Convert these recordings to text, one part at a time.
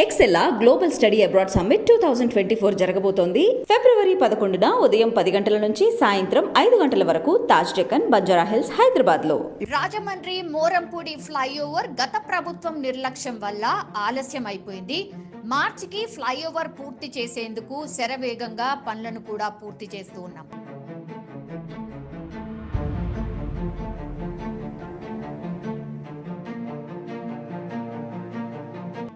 ఎక్సెల్లా global study abroad summit 2024 జరగబోతోంది. ఫిబ్రవరి 11న ఉదయం 10 గంటల నుంచి సాయంత్రం 5 గంటల వరకు తాజ్ డెక్కన్, బంజారా హిల్స్, హైదరాబాద్ లో. రాజమండ్రి మోరంపూడి ఫ్లైఓవర్ గత ప్రభుత్వం నిర్లక్ష్యం వల్ల ఆలస్యం అయిపోయింది. మార్చికి ఫ్లైఓవర్ పూర్తి చేసేందుకు శరవేగంగా పనులను కూడా పూర్తి చేస్తూ ఉన్నాం.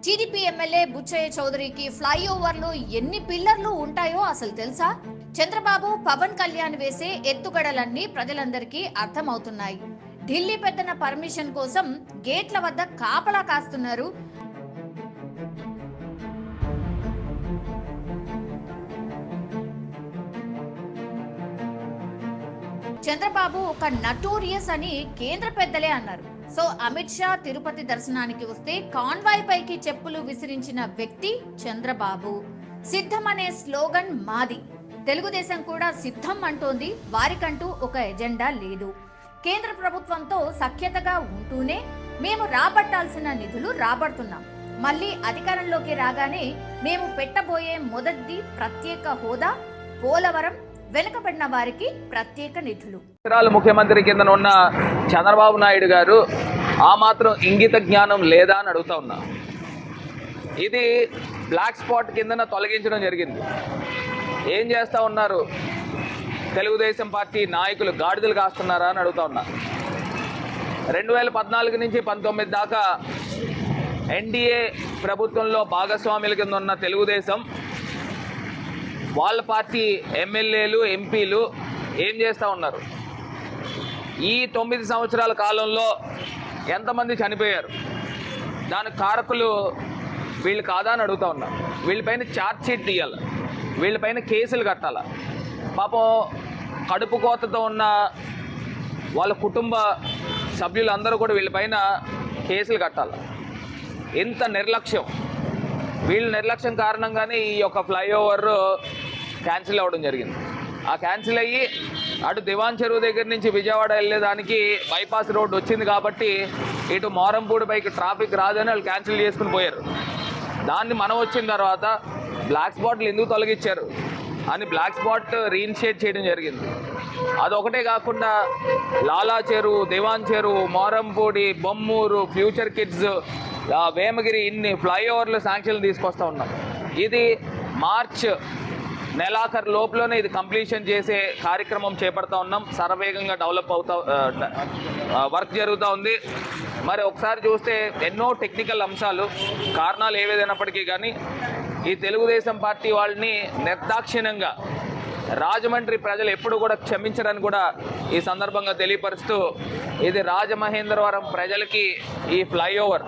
టీడీపీ ఎమ్మెల్యే బుచ్చయ్య చౌదరికి ఫ్లైఓవర్లో ఎన్ని పిల్లర్లు ఉంటాయో అసలు తెలుసా? చంద్రబాబు, పవన్ కళ్యాణ్ వేసే ఎత్తుగడలన్నీ ప్రజలందరికీ అర్థమవుతున్నాయి. ఢిల్లీ పెద్దన పర్మిషన్ కోసం గేట్ల వద్ద కాపలా కాస్తున్నారు. చంద్రబాబు ఒక నటోరియస్ అని కేంద్ర పెద్దలే అన్నారు. సో అమిత్ షా తిరుపతి దర్శనానికి వస్తే కాన్వాయ్ పైకి చెప్పులు విసిరించిన వ్యక్తి చంద్రబాబు. సిద్ధం అనే స్లోగన్ మాది. తెలుగుదేశం కూడా సిద్ధం అంటోంది. వారికంటూ ఒక ఎజెండా లేదు. కేంద్ర ప్రభుత్వంతో సఖ్యతగా ఉంటూనే మేము రాబట్టాల్సిన నిధులు రాబడుతున్నాం. మళ్ళీ అధికారంలోకి రాగానే మేము పెట్టబోయే మొదటిది ప్రత్యేక హోదా, పోలవరం, వెనుకబడిన వారికి ప్రత్యేక నిధులు. ముఖ్యమంత్రి కింద ఉన్న చంద్రబాబు నాయుడు గారు ఆ మాత్రం ఇంగిత జ్ఞానం లేదా అని అడుగుతా ఉన్నా. ఇది బ్లాక్ స్పాట్ కిందన తొలగించడం జరిగింది. ఏం చేస్తూ ఉన్నారు తెలుగుదేశం పార్టీ నాయకులు? గాడిదలు కాస్తున్నారా అని అడుగుతా ఉన్నా. 2014 నుంచి 19 దాకా ఎన్డీఏ ప్రభుత్వంలో భాగస్వాముల కింద ఉన్న తెలుగుదేశం వాళ్ళ పార్టీ ఎమ్మెల్యేలు, ఎంపీలు ఏం చేస్తూ ఉన్నారు? ఈ 9 సంవత్సరాల కాలంలో ఎంతమంది చనిపోయారు? దానికి కారకులు వీళ్ళు కాదా అని అడుగుతూ ఉన్నారు. వీళ్ళపైన ఛార్జ్ షీట్ తీయాలి, వీళ్ళపైన కేసులు కట్టాలి. పాపం కడుపు కోతతో ఉన్న వాళ్ళ కుటుంబ సభ్యులందరూ కూడా వీళ్ళపైన కేసులు కట్టాలి. ఇంత నిర్లక్ష్యం, వీళ్ళ నిర్లక్ష్యం కారణంగానే ఈ యొక్క ఫ్లైఓవర్ క్యాన్సిల్ అవ్వడం జరిగింది. ఆ క్యాన్సిల్ అయ్యి అటు దివాన్ చెరువు దగ్గర నుంచి విజయవాడ వెళ్ళేదానికి బైపాస్ రోడ్ వచ్చింది కాబట్టి ఇటు మోరంపూడి పైకి ట్రాఫిక్ రాదని వాళ్ళు క్యాన్సిల్ చేసుకుని పోయారు. దాన్ని మనం వచ్చిన తర్వాత బ్లాక్ స్పాట్లు ఎందుకు తొలగించారు అని బ్లాక్ స్పాట్ రీఇనిషియేట్ చేయడం జరిగింది. అదొకటే కాకుండా లాలా చెరువు, దివాన్ చెరువు, మోరంపూడి, బొమ్మూరు, ఫ్యూచర్ కిడ్స్, వేమగిరి, ఇన్ని ఫ్లైఓవర్లు శాంక్షన్లు తీసుకొస్తూ ఉన్నాం. ఇది మార్చ్ నెలాఖరు లోపలనే ఇది కంప్లీషన్ చేసే కార్యక్రమం చేపడతా ఉన్నాం. శరవేగంగా డెవలప్ వర్క్ జరుగుతూ ఉంది. మరి ఒకసారి చూస్తే ఎన్నో టెక్నికల్ అంశాలు, కారణాలు ఏవేదైనప్పటికీ కానీ ఈ తెలుగుదేశం పార్టీ వాళ్ళని నిర్దాక్షిణ్యంగా రాజమండ్రి ప్రజలు ఎప్పుడు కూడా క్షమించరని కూడా ఈ సందర్భంగా తెలియపరుస్తూ, ఇది రాజమహేంద్రవరం ప్రజలకి ఈ ఫ్లైఓవర్,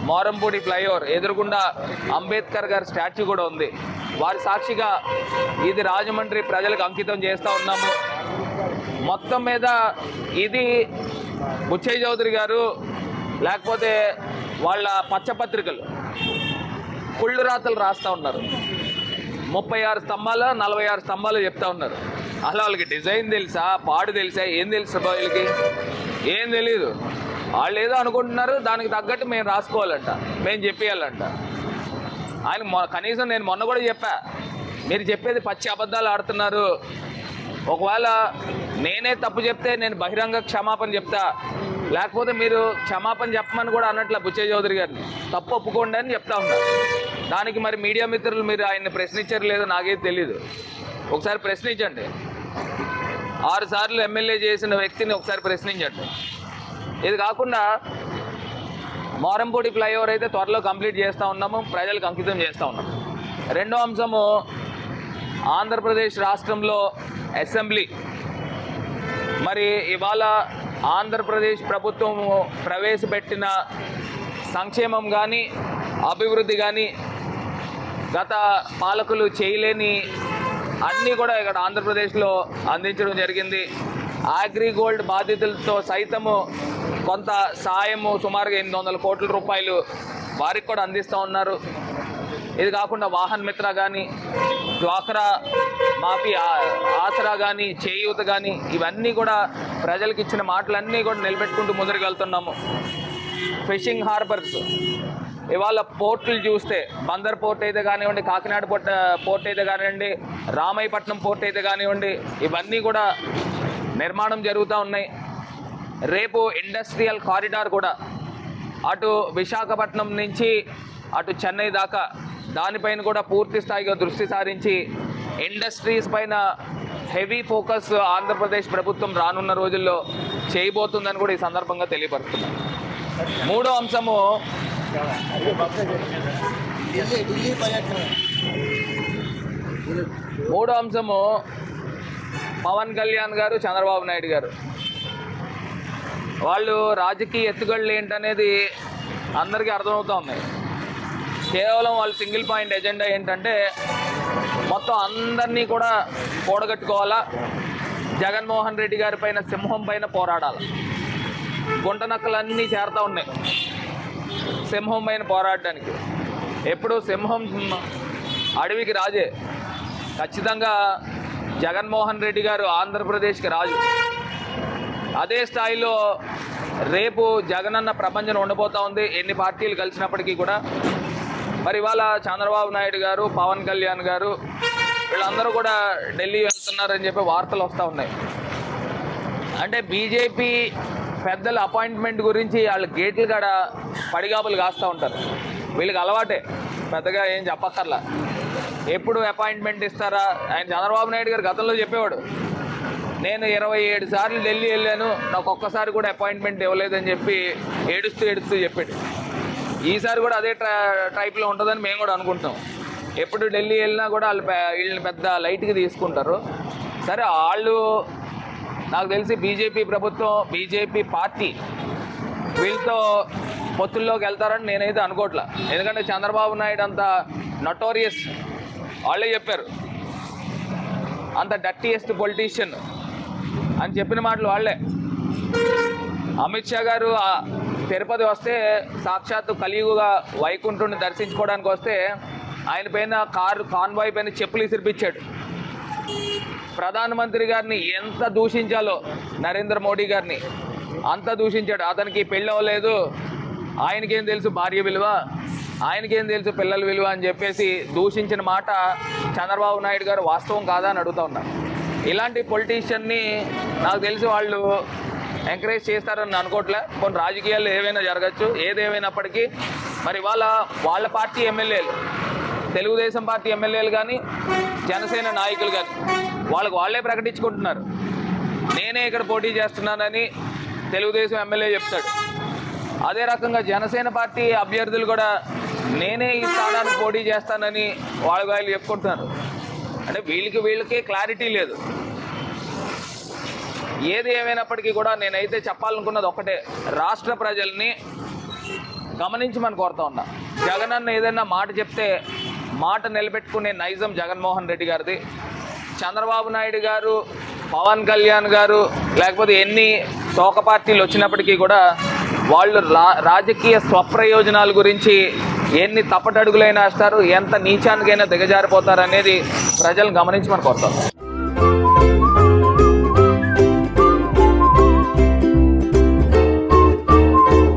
మోరంపూడి ఫ్లైఓవర్ ఎదురుగుండా అంబేద్కర్ గారి స్టాచ్యూ కూడా ఉంది. వారి సాక్షిగా ఇది రాజమండ్రి ప్రజలకు అంకితం చేస్తూ ఉన్నాము. మొత్తం మీద ఇది బుచ్చయ్య చౌదరి గారు లేకపోతే వాళ్ళ పచ్చపత్రికలు కుళ్ళు రాతలు రాస్తూ ఉన్నారు. 36 స్తంభాలు, 46 స్తంభాలు చెప్తా ఉన్నారు. అలా వాళ్ళకి డిజైన్ తెలుసా, పాడు తెలుసా, ఏం తెలుసా? వీళ్ళకి ఏం తెలియదు. వాళ్ళు ఏదో అనుకుంటున్నారు, దానికి తగ్గట్టు మేము రాసుకోవాలంట, మేము చెప్పేయాలంట. ఆయన కనీసం నేను మొన్న కూడా చెప్పా, మీరు చెప్పేది పచ్చి అబద్ధాలు ఆడుతున్నారు. ఒకవేళ నేనే తప్పు చెప్తే నేను బహిరంగ క్షమాపణ చెప్తా, లేకపోతే మీరు క్షమాపణ చెప్పమని కూడా అన్నట్ల బుచ్చయ్య చౌదరి గారిని తప్పు ఒప్పుకోండి అని చెప్తా ఉన్నారు. దానికి మరి మీడియా మిత్రులు మీరు ఆయన్ని ప్రశ్నించారు లేదో నాకేది తెలీదు. ఒకసారి ప్రశ్నించండి. 6 సార్లు ఎమ్మెల్యే చేసిన వ్యక్తిని ఒకసారి ప్రశ్నించండి. ఇది కాకుండా మోరంపూడి ఫ్లైఓవర్ అయితే త్వరలో కంప్లీట్ చేస్తూ ఉన్నాము, ప్రజలకు అంకితం చేస్తూ ఉన్నాము. రెండో అంశము, ఆంధ్రప్రదేశ్ రాష్ట్రంలో అసెంబ్లీ. మరి ఇవాళ ఆంధ్రప్రదేశ్ ప్రభుత్వం ప్రవేశపెట్టిన సంక్షేమం కానీ అభివృద్ధి కానీ గత పాలకులు చేయలేని అన్నీ కూడా ఇక్కడ ఆంధ్రప్రదేశ్లో అందించడం జరిగింది. అగ్రిగోల్డ్ బాధితులతో సైతము కొంత సాయము సుమారుగా 800 కోట్ల రూపాయలు వారికి కూడా అందిస్తూ ఉన్నారు. ఇది కాకుండా వాహన్ మిత్ర కానీ, డ్వాక్రా మాఫీ ఆసరా కానీ, చేయూత కానీ, ఇవన్నీ కూడా ప్రజలకు ఇచ్చిన మాటలన్నీ కూడా నిలబెట్టుకుంటూ ముందుకు వెళ్తున్నాము. ఫిషింగ్ హార్బర్స్ ఇవాళ పోర్టులు చూస్తే బందర్ పోర్ట్ అయితే కానివ్వండి, కాకినాడ పోర్ట్ అయితే కానివ్వండి, రామాయపట్నం పోర్ట్ అయితే కానివ్వండి, ఇవన్నీ కూడా నిర్మాణం జరుగుతూ ఉన్నాయి. రేపు ఇండస్ట్రియల్ కారిడార్ కూడా అటు విశాఖపట్నం నుంచి అటు చెన్నై దాకా దానిపైన కూడా పూర్తి స్థాయిగా దృష్టి సారించి ఇండస్ట్రీస్ పైన హెవీ ఫోకస్ ఆంధ్రప్రదేశ్ ప్రభుత్వం రానున్న రోజుల్లో చేయబోతుందని కూడా ఈ సందర్భంగా తెలియపరుస్తున్నాను. మూడో అంశము పవన్ కళ్యాణ్ గారు, చంద్రబాబు నాయుడు గారు వాళ్ళు రాజకీయ ఎత్తుగడలు ఏంటనేది అందరికీ అర్థమవుతూ ఉన్నాయి. కేవలం వాళ్ళ సింగిల్ పాయింట్ ఎజెండా ఏంటంటే మొత్తం అందరినీ కూడా కూడగట్టుకోవాలా, జగన్మోహన్ రెడ్డి గారి పైన సింహం పైన పోరాడాలి. గుంటనక్కలన్నీ చేరుతూ ఉన్నాయి సింహం పైన పోరాడడానికి. ఎప్పుడు సింహం అడవికి రాజే, ఖచ్చితంగా జగన్మోహన్ రెడ్డి గారు ఆంధ్రప్రదేశ్కి రాజు. అదే స్థాయిలో రేపు జగనన్న ప్రపంచం ఉండబోతూ ఉంది ఎన్ని పార్టీలు కలిసినప్పటికీ కూడా. మరి ఇవాళ చంద్రబాబు నాయుడు గారు, పవన్ కళ్యాణ్ గారు వీళ్ళందరూ కూడా ఢిల్లీ వెళ్తున్నారని చెప్పి వార్తలు వస్తూ ఉన్నాయి. అంటే బీజేపీ పెద్దల అపాయింట్మెంట్ గురించి వాళ్ళు గేట్లు కాడ పడిగాపులు కాస్తూ ఉంటారు. వీళ్ళకి అలవాటే, పెద్దగా ఏం చెప్పక్కర్లా. ఎప్పుడు అపాయింట్మెంట్ ఇస్తారా? ఆయన చంద్రబాబు నాయుడు గారు గతంలో చెప్పేవాడు, నేను 27 సార్లు ఢిల్లీ వెళ్ళాను, నాకు ఒక్కసారి కూడా అపాయింట్మెంట్ ఇవ్వలేదని చెప్పి ఏడుస్తూ చెప్పాడు. ఈసారి కూడా అదే టైప్లో ఉంటుందని మేము కూడా అనుకుంటాం. ఎప్పుడు ఢిల్లీ వెళ్ళినా కూడా వీళ్ళని పెద్ద లైట్గా తీసుకుంటారు. సరే, వాళ్ళు నాకు తెలిసి బీజేపీ ప్రభుత్వం, బీజేపీ పార్టీ వీళ్ళతో పొత్తుల్లోకి వెళ్తారని నేనైతే అనుకోవట్లా. ఎందుకంటే చంద్రబాబు నాయుడు అంత నటోరియస్, వాళ్ళే చెప్పారు, అంత డర్టీయెస్ట్ పొలిటీషియన్ అని చెప్పిన మాటలు వాళ్ళే. అమిత్ షా గారు తిరుపతి వస్తే సాక్షాత్తు కలియుగగా వైకుంఠుని దర్శించుకోవడానికి వస్తే ఆయన పైన కాన్వాయ్ పైన చెప్పులు ఇసిరిపించాడు. ప్రధానమంత్రి గారిని ఎంత దూషించాలో నరేంద్ర మోడీ గారిని అంత దూషించాడు. అతనికి పెళ్ళి అవ్వలేదు, ఆయనకేం తెలుసు భార్య విలువ, ఆయనకేం తెలుసు పిల్లల విలువ అని చెప్పేసి దూషించిన మాట చంద్రబాబు నాయుడు గారు వాస్తవం కాదా అని అడుగుతూ ఉన్నారు. ఇలాంటి పొలిటీషియన్ని నాకు తెలిసి వాళ్ళు ఎంకరేజ్ చేస్తారని అనుకోవట్లే. కొన్ని రాజకీయాలు ఏవైనా జరగచ్చు. ఏదేమైనప్పటికీ మరి వాళ్ళ పార్టీ ఎమ్మెల్యేలు, తెలుగుదేశం పార్టీ ఎమ్మెల్యేలు కానీ జనసేన నాయకులు కానీ వాళ్ళే ప్రకటించుకుంటున్నారు, నేనే ఇక్కడ పోటీ చేస్తున్నానని తెలుగుదేశం ఎమ్మెల్యే చెప్తాడు. అదే రకంగా జనసేన పార్టీ అభ్యర్థులు కూడా నేనే ఈ స్థానానికి పోటీ చేస్తానని వాళ్ళు చెప్పుకుంటున్నారు. అంటే వీళ్ళకే క్లారిటీ లేదు. ఏది ఏమైనప్పటికీ కూడా నేనైతే చెప్పాలనుకున్నది ఒకటే, రాష్ట్ర ప్రజల్ని గమనించమని కోరుతా ఉన్నా. జగనన్న ఏదైనా మాట చెప్తే మాట నిలబెట్టుకునే నైజం జగన్మోహన్ రెడ్డి గారిది. చంద్రబాబు నాయుడు గారు, పవన్ కళ్యాణ్ గారు లేకపోతే ఎన్ని తోక పార్టీలు వచ్చినప్పటికీ కూడా వాళ్ళు రాజకీయ స్వప్రయోజనాల గురించి ఎన్ని తప్పటడుగులైనా వేస్తారు, ఎంత నీచానికైనా దిగజారిపోతారు అనేది ప్రజలు గమనించమని కోరుతాం.